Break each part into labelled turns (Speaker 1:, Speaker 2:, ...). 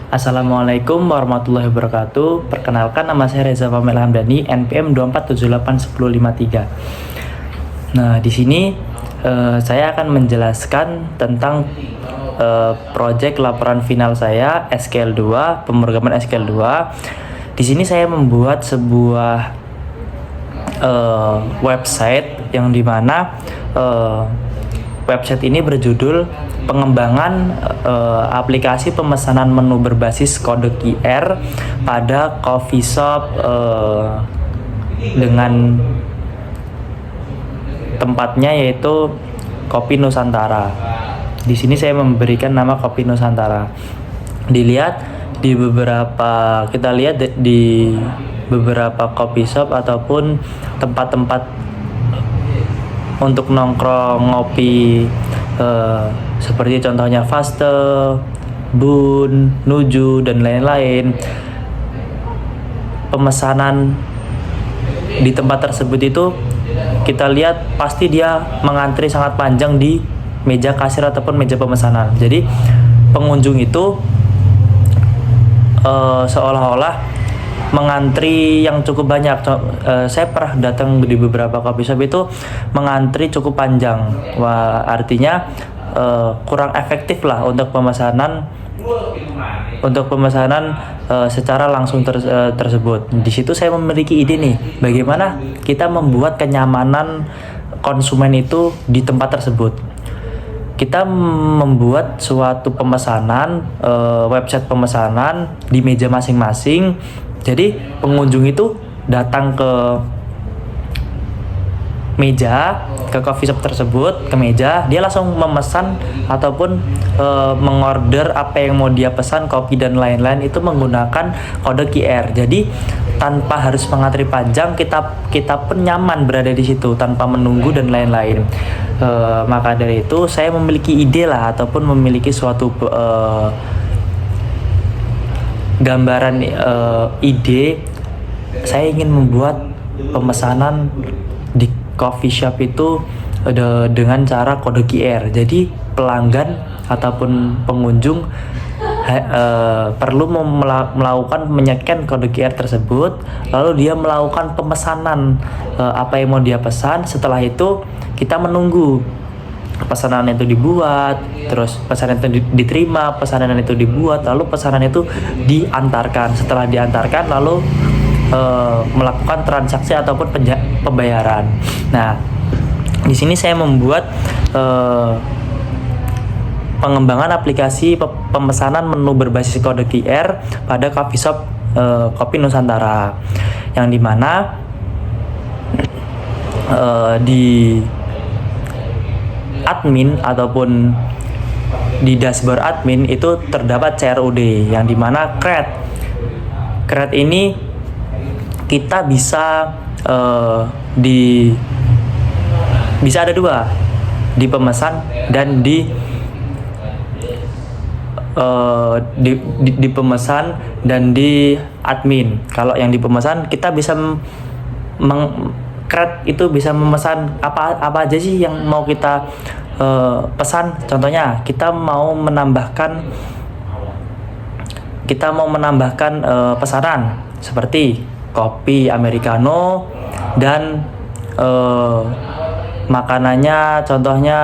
Speaker 1: Assalamualaikum warahmatullahi wabarakatuh. Perkenalkan, nama saya Reza Pamel Hamdani, NPM 2478153. Nah, di sini saya akan menjelaskan tentang proyek laporan final saya SQL2, pemrograman SQL2. Di sini saya membuat sebuah website yang dimana website ini berjudul pengembangan aplikasi pemesanan menu berbasis kode QR pada coffee shop dengan tempatnya yaitu Kopi Nusantara. Di sini saya memberikan nama Kopi Nusantara. Kita lihat di beberapa coffee shop ataupun tempat-tempat untuk nongkrong ngopi, seperti contohnya Faste, Bun, Nuju, dan lain-lain. Pemesanan di tempat tersebut itu kita lihat pasti dia mengantri sangat panjang di meja kasir ataupun meja pemesanan. Jadi pengunjung itu seolah-olah mengantri yang cukup banyak. Saya pernah datang di beberapa coffee shop itu mengantri cukup panjang. Wah, artinya kurang efektif lah untuk pemesanan secara langsung tersebut. Di situ saya memiliki ide nih, bagaimana kita membuat kenyamanan konsumen itu di tempat tersebut. Kita membuat suatu pemesanan, website pemesanan di meja masing-masing. Jadi pengunjung itu datang ke meja, ke coffee shop tersebut, ke meja, dia langsung memesan ataupun mengorder apa yang mau dia pesan, kopi dan lain-lain itu menggunakan kode QR. Jadi tanpa harus mengantri panjang, kita pun nyaman berada di situ tanpa menunggu dan lain-lain. Maka dari itu saya memiliki ide lah ataupun memiliki suatu gambaran ide. Saya ingin membuat pemesanan di coffee shop itu dengan cara kode QR. Jadi pelanggan ataupun pengunjung perlu melakukan menyekan kode QR tersebut, lalu dia melakukan pemesanan apa yang mau dia pesan. Setelah itu kita menunggu pesanan itu dibuat, terus pesanan itu diterima, pesanan itu dibuat, lalu pesanan itu diantarkan. Setelah diantarkan, lalu melakukan transaksi ataupun pembayaran. Nah, di sini saya membuat pengembangan aplikasi pemesanan menu berbasis kode QR pada coffee shop Kopi Nusantara, yang dimana di admin ataupun di dashboard admin itu terdapat CRUD, yang dimana CRUD ini kita bisa bisa ada dua, di pemesan dan di pemesan dan di admin. Kalau yang di pemesan kita bisa CRUD itu bisa memesan apa aja sih yang mau kita pesan. Contohnya kita mau menambahkan pesanan seperti kopi americano dan makanannya contohnya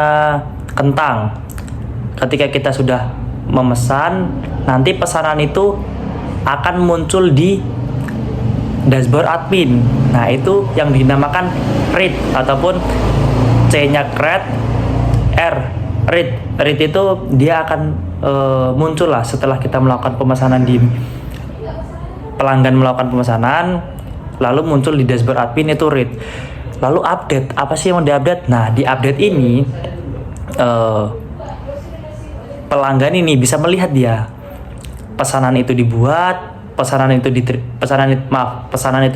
Speaker 1: kentang. Ketika kita sudah memesan, nanti pesanan itu akan muncul di dashboard admin. Nah, itu yang dinamakan read ataupun C-nya CRUD, read itu dia akan muncul lah setelah kita melakukan pemesanan, di pelanggan melakukan pemesanan, lalu muncul di dashboard admin itu read. Lalu update, apa sih yang mau diupdate? Nah, di update ini pelanggan ini bisa melihat dia pesanan itu dibuat, pesanan itu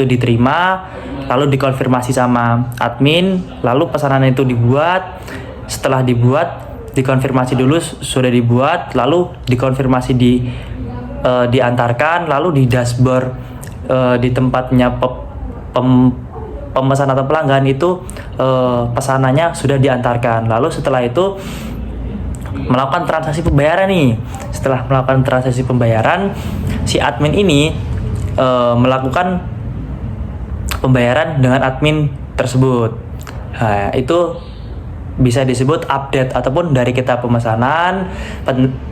Speaker 1: diterima, lalu dikonfirmasi sama admin, lalu pesanan itu dibuat. Setelah dibuat, dikonfirmasi dulu sudah dibuat, lalu dikonfirmasi diantarkan, lalu di dashboard di tempatnya pemesan atau pelanggan itu pesanannya sudah diantarkan. Lalu setelah itu melakukan transaksi pembayaran nih. Setelah melakukan transaksi pembayaran, si admin ini melakukan pembayaran dengan admin tersebut. Nah, itu bisa disebut update, ataupun dari kita pemesanan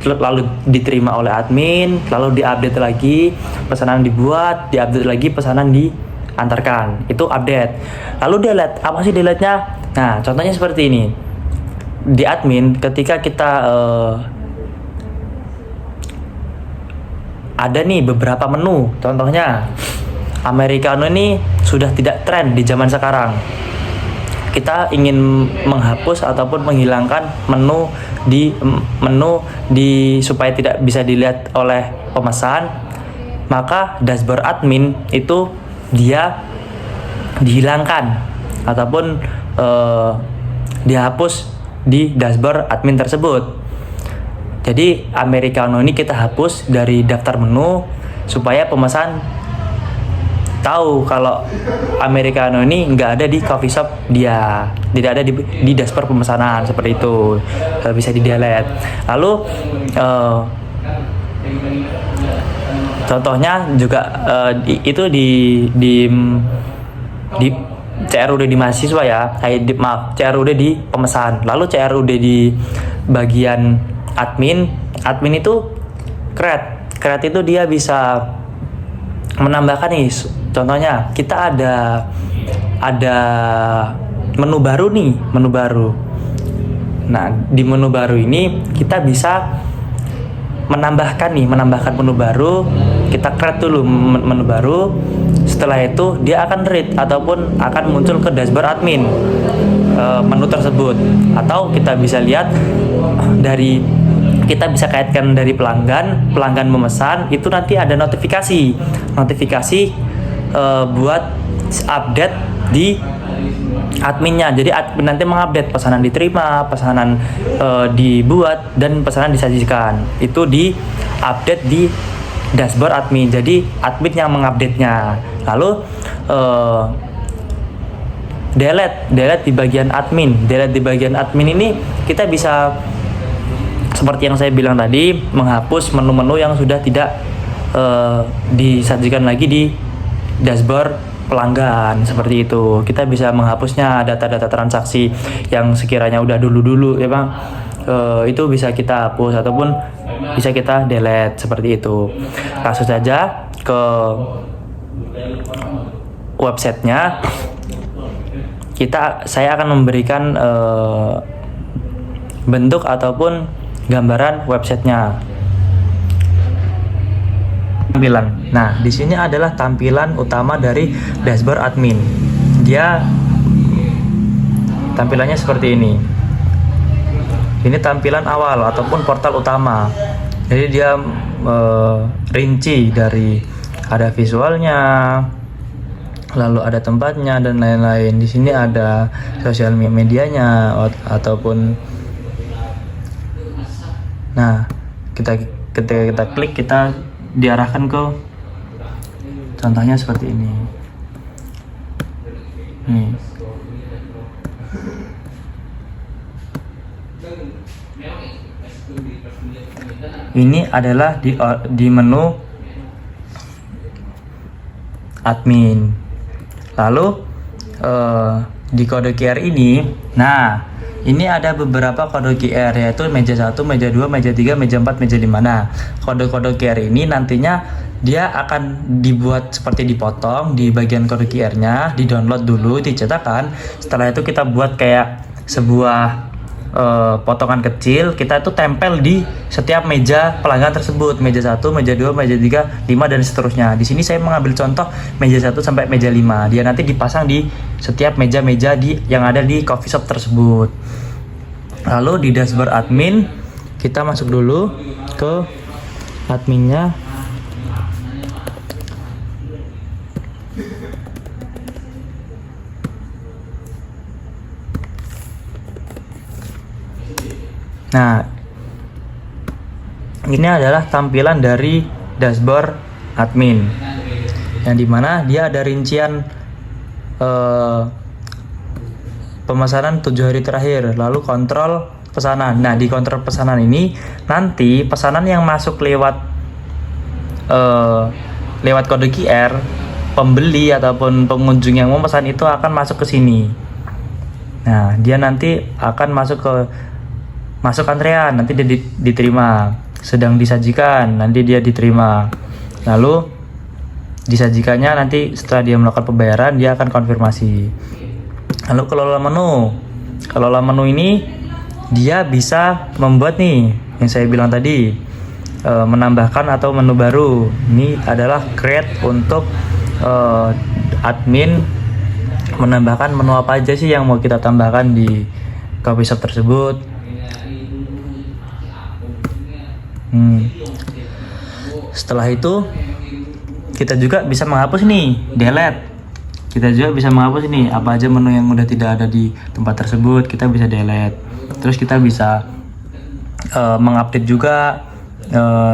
Speaker 1: lalu diterima oleh admin, lalu diupdate lagi, pesanan dibuat, diupdate lagi, pesanan diantarkan. Itu update. Lalu delete, apa sih delete-nya? Nah, contohnya seperti ini. Di admin ketika kita ada nih beberapa menu, contohnya Americano ini sudah tidak tren di zaman sekarang. Kita ingin menghapus ataupun menghilangkan menu supaya tidak bisa dilihat oleh pemesan, maka dashboard admin itu dia dihilangkan ataupun dihapus di dashboard admin tersebut. Jadi Americano ini kita hapus dari daftar menu supaya pemesan tahu kalau Americano ini nggak ada di coffee shop dia, tidak ada di dashboard pemesanan, seperti itu. Bisa di delete. Lalu contohnya juga itu di CRUD di mahasiswa ya, CRUD di pemesan. Lalu CRUD di bagian admin itu create itu dia bisa menambahkan nih. Contohnya kita ada menu baru nih, menu baru. Nah, di menu baru ini kita bisa menambahkan menu baru. Kita create dulu menu baru. Setelah itu dia akan read ataupun akan muncul ke dashboard admin menu tersebut. Atau kita bisa lihat kita bisa kaitkan dari pelanggan memesan, itu nanti ada notifikasi buat update di adminnya. Jadi admin nanti mengupdate pesanan diterima, pesanan dibuat, dan pesanan disajikan. Itu di update di dashboard admin. Jadi admin yang mengupdate-nya. Lalu delete di bagian admin. Delete di bagian admin ini kita bisa seperti yang saya bilang tadi, menghapus menu-menu yang sudah tidak disajikan lagi di dashboard pelanggan, seperti itu. Kita bisa menghapusnya data-data transaksi yang sekiranya udah dulu ya Bang, itu bisa kita hapus ataupun bisa kita delete, seperti itu. Langsung saja ke websitenya. Saya akan memberikan bentuk ataupun gambaran websitenya. Tampilan. Nah, di sini adalah tampilan utama dari dashboard admin. Dia tampilannya seperti ini. Ini tampilan awal ataupun portal utama. Jadi dia rinci dari ada visualnya, lalu ada tempatnya dan lain-lain. Di sini ada sosial medianya ataupun ketika kita klik, kita diarahkan ke contohnya seperti ini. Ini adalah di menu admin. Lalu di kode QR ini, ini ada beberapa kode QR, yaitu meja 1, meja 2, meja 3, meja 4, meja 5. Nah, kode-kode QR ini nantinya dia akan dibuat seperti dipotong di bagian kode QR-nya, di-download dulu, dicetakkan. Setelah itu kita buat kayak sebuah potongan kecil, kita itu tempel di setiap meja pelanggan tersebut. Meja 1, meja 2, meja 3, 5 dan seterusnya. Di sini saya mengambil contoh meja 1 sampai meja 5. Dia nanti dipasang di setiap meja-meja yang ada di coffee shop tersebut. Lalu di dashboard admin, kita masuk dulu ke adminnya. Nah, ini adalah tampilan dari dashboard admin, yang dimana dia ada rincian pemesanan 7 hari terakhir, lalu kontrol pesanan. Nah, di counter pesanan ini nanti pesanan yang masuk lewat kode QR, pembeli ataupun pengunjung yang mau pesan itu akan masuk ke sini. Nah, dia nanti akan masuk antrean, nanti dia diterima. Sedang disajikan, nanti dia diterima. Lalu disajikannya nanti setelah dia melakukan pembayaran, dia akan konfirmasi. Lalu kelola menu ini dia bisa membuat nih yang saya bilang tadi, menambahkan atau menu baru. Ini adalah create untuk admin menambahkan menu apa aja sih yang mau kita tambahkan di coffee shop tersebut. Setelah itu kita juga bisa menghapus nih, delete. Kita juga bisa menghapus ini apa aja menu yang udah tidak ada di tempat tersebut, kita bisa delete. Terus kita bisa mengupdate juga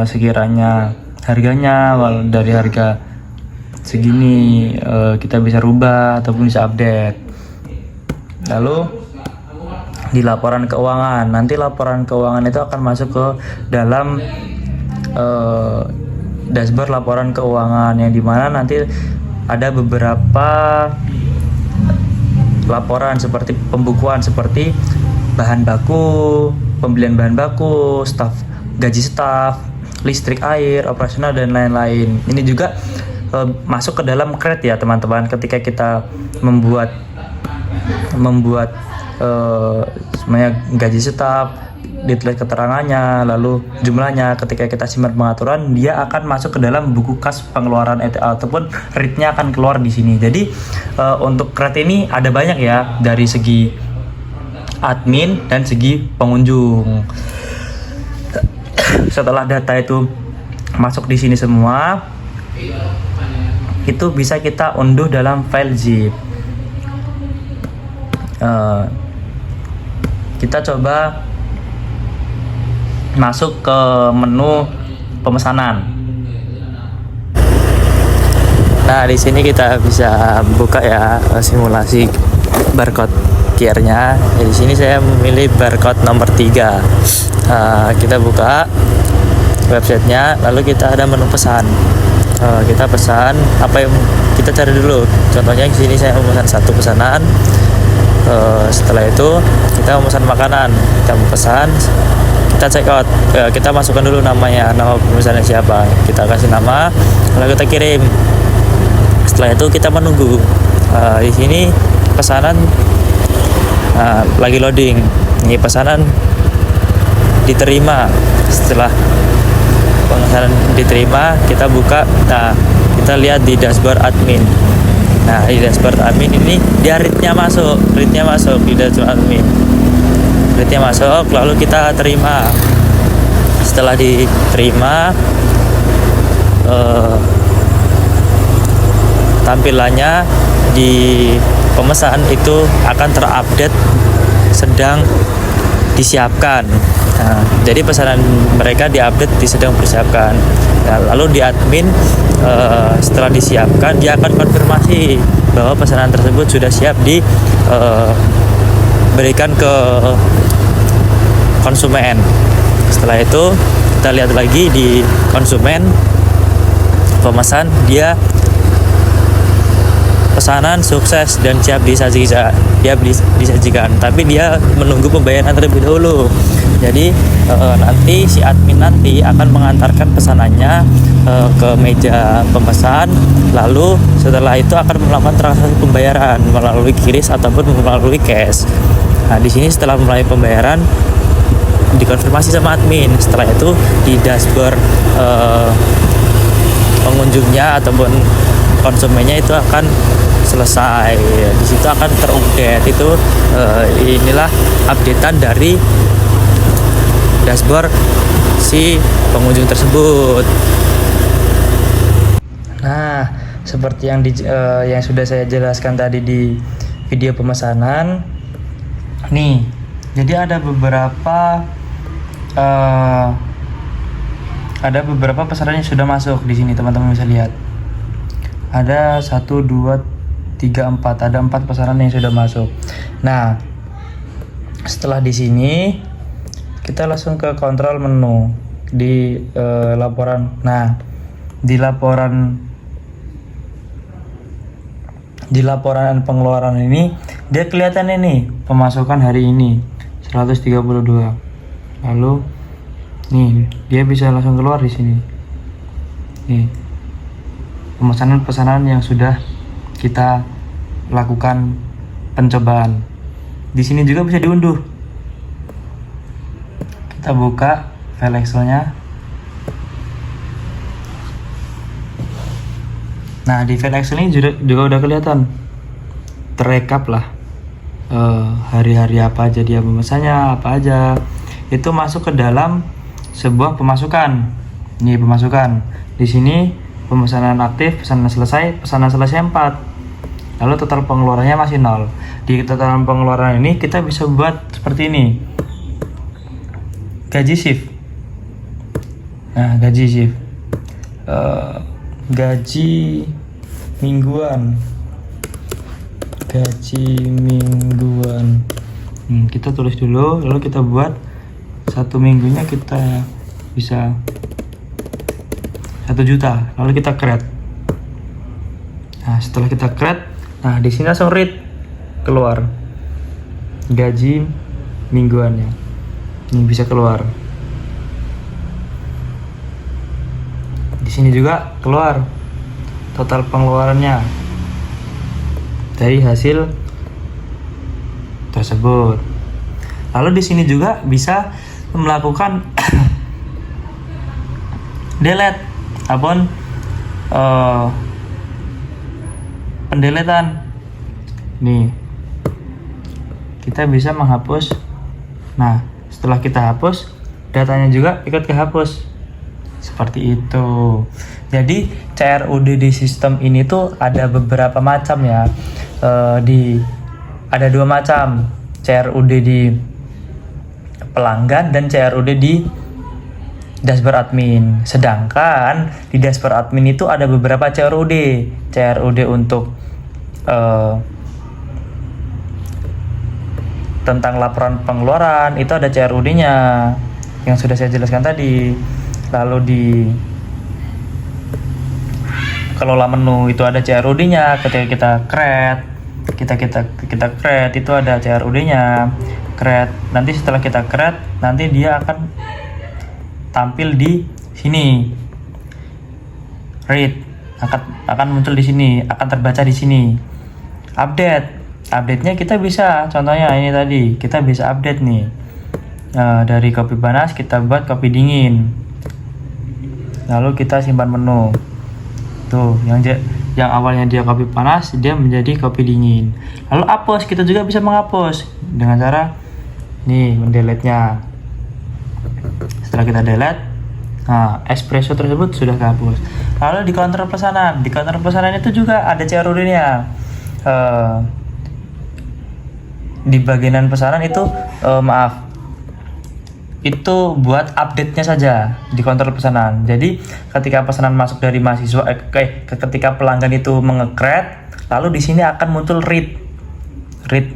Speaker 1: sekiranya harganya dari harga segini, kita bisa rubah ataupun bisa update. Lalu di laporan keuangan, nanti laporan keuangan itu akan masuk ke dalam dashboard laporan keuangan, yang dimana nanti ada beberapa laporan seperti pembukuan, seperti bahan baku, pembelian bahan baku, gaji staf, listrik, air, operasional, dan lain-lain. Ini juga masuk ke dalam create ya teman-teman. Ketika kita membuat semuanya gaji staf, detail keterangannya, lalu jumlahnya, ketika kita simpan pengaturan, dia akan masuk ke dalam buku kas pengeluaran ataupun read-nya akan keluar di sini. Jadi untuk create ini ada banyak ya, dari segi admin dan segi pengunjung. Setelah data itu masuk di sini semua, itu bisa kita unduh dalam file zip. Kita coba masuk ke menu pemesanan. Nah, di sini kita bisa buka ya simulasi barcode QR-nya. Di sini saya memilih barcode nomor 3. Kita buka websitenya, lalu kita ada menu pesan. Kita pesan apa yang kita cari dulu. Contohnya di sini saya memesan 1 pesanan. Setelah itu kita memesan makanan, kita pesan, kita check out, kita masukkan dulu namanya, nama pemesannya siapa, kita kasih nama, lalu kita kirim. Setelah itu kita menunggu. Di sini pesanan lagi loading. Ini pesanan diterima. Setelah pemesanan diterima, kita buka. Nah, kita lihat di dashboard admin. Nah, di dashboard admin ini dia read-nya masuk di dashboard admin. Read-nya masuk, lalu kita terima. Setelah diterima, tampilannya di pemesan itu akan terupdate sedang disiapkan. Nah, jadi pesanan mereka diupdate di sedang persiapkan. Nah, lalu di admin setelah disiapkan, dia akan konfirmasi bahwa pesanan tersebut sudah siap berikan ke konsumen. Setelah itu kita lihat lagi di konsumen, pemesan, dia pesanan sukses dan siap disajikan, tapi dia menunggu pembayaran terlebih dahulu. Jadi nanti si admin nanti akan mengantarkan pesanannya ke meja pemesan, lalu setelah itu akan melakukan transaksi pembayaran melalui QRIS ataupun melalui cash. Nah, di sini setelah mulai pembayaran dikonfirmasi sama admin. Setelah itu di dashboard pengunjungnya ataupun konsumennya itu akan selesai. Di situ akan terupdate. Itu inilah updatean dari dashboard si pengunjung tersebut. Nah, seperti yang sudah saya jelaskan tadi di video pemesanan. Nih, jadi ada beberapa pesanan yang sudah masuk di sini, teman-teman bisa lihat. Ada 1, 2, 3, 4. Ada 4 pesanan yang sudah masuk. Nah, setelah di sini kita langsung ke kontrol menu di laporan. Nah, di laporan pengeluaran ini dia kelihatan ini pemasukan hari ini 132. Lalu nih dia bisa langsung keluar di sini. Nih pemesanan yang sudah kita lakukan pencobaan. Di sini juga bisa diunduh. Kita buka file Excelnya. Nah, di file Excel ini juga udah kelihatan terekap lah hari-hari apa aja dia pemesannya, apa aja itu masuk ke dalam sebuah pemasukan. Ini pemasukan. Di sini pemesanan aktif, pesanan selesai 4. Lalu total pengeluarannya masih 0. Di total pengeluaran ini kita bisa buat seperti ini. Gaji shift. Nah, gaji shift. Gaji mingguan. Kita tulis dulu, lalu kita buat 1 minggunya kita bisa 1 juta, lalu kita create. Nah, setelah kita create, nah di sini langsung read keluar gaji mingguannya. Ini bisa keluar. Di sini juga keluar total pengeluarannya dari hasil tersebut. Lalu di sini juga bisa melakukan delete ataupun pendeletan. Nih, kita bisa menghapus. Nah, setelah kita hapus, datanya juga ikut kehapus. Seperti itu. Jadi CRUD di sistem ini tuh ada beberapa macam ya. Ada 2 macam, CRUD di pelanggan dan CRUD di dashboard admin. Sedangkan di dashboard admin itu ada beberapa CRUD untuk tentang laporan pengeluaran itu ada CRUD-nya yang sudah saya jelaskan tadi. Lalu di kelola menu itu ada CRUD-nya. Ketika kita create, kita create itu ada CRUD-nya. Create. Nanti setelah kita create, nanti dia akan tampil di sini. Read akan muncul di sini, akan terbaca di sini. Update-nya kita bisa, contohnya ini tadi, kita bisa update nih. Dari kopi panas kita buat kopi dingin. Lalu kita simpan menu. Tuh, yang awalnya dia kopi panas, dia menjadi kopi dingin. Lalu hapus, kita juga bisa menghapus dengan cara nih mendelete-nya. Setelah kita delete, nah espresso tersebut sudah kehapus. Lalu di counter pesanan itu juga ada CRUD-nya. Di bagian pesanan itu itu buat update-nya saja di kontrol pesanan. Jadi ketika pesanan masuk dari mahasiswa, ketika pelanggan itu menge-create, lalu di sini akan muncul read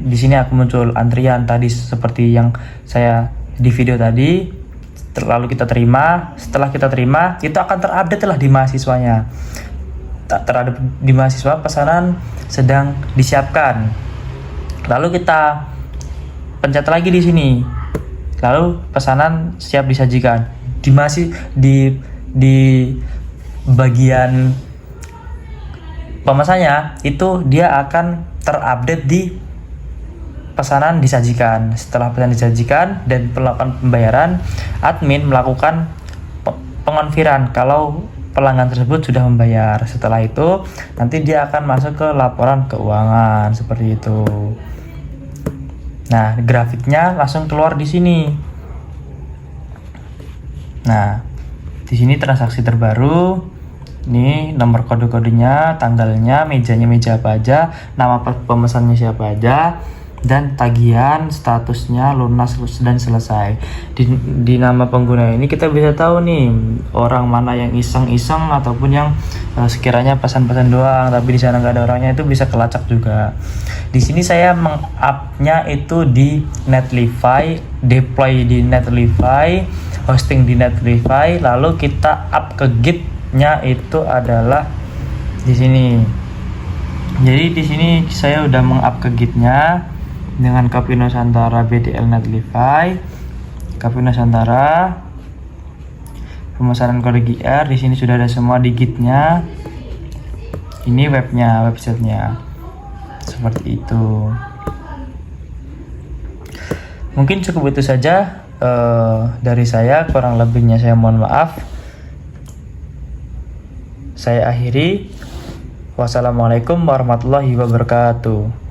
Speaker 1: di sini akan muncul antrian tadi seperti yang saya di video tadi. Lalu kita terima, setelah kita terima itu akan terupdate lah di mahasiswanya. Terhadap di mahasiswa pesanan sedang disiapkan. Lalu kita pencet lagi di sini. Lalu pesanan siap disajikan. Di bagian pemesannya itu dia akan terupdate di pesanan disajikan. Setelah pesanan disajikan dan melakukan pembayaran, admin melakukan pengonfiran kalau pelanggan tersebut sudah membayar. Setelah itu nanti dia akan masuk ke laporan keuangan seperti itu. Nah, grafiknya langsung keluar di sini. Nah, di sini transaksi terbaru. Ini nomor kode-kodenya, tanggalnya, mejanya meja apa aja, nama pemesannya siapa aja. dan tagihan statusnya lunas dan selesai. Di nama pengguna ini kita bisa tahu nih orang mana yang iseng-iseng ataupun yang sekiranya pesan-pesan doang tapi di sana nggak ada orangnya, itu bisa kelacak juga. Di sini saya meng-up-nya itu di Netlify, deploy di Netlify, hosting di Netlify, lalu kita up ke Git-nya itu adalah di sini. Jadi di sini saya udah meng-up ke Git-nya dengan Kopi Nusantara BDL Netlify, Kopi Nusantara, pemesanan kode QR. Di sini sudah ada semua di Git-nya. Ini webnya, websitenya seperti itu. Mungkin cukup itu saja dari saya, kurang lebihnya saya mohon maaf. Saya akhiri. Wassalamualaikum warahmatullahi wabarakatuh.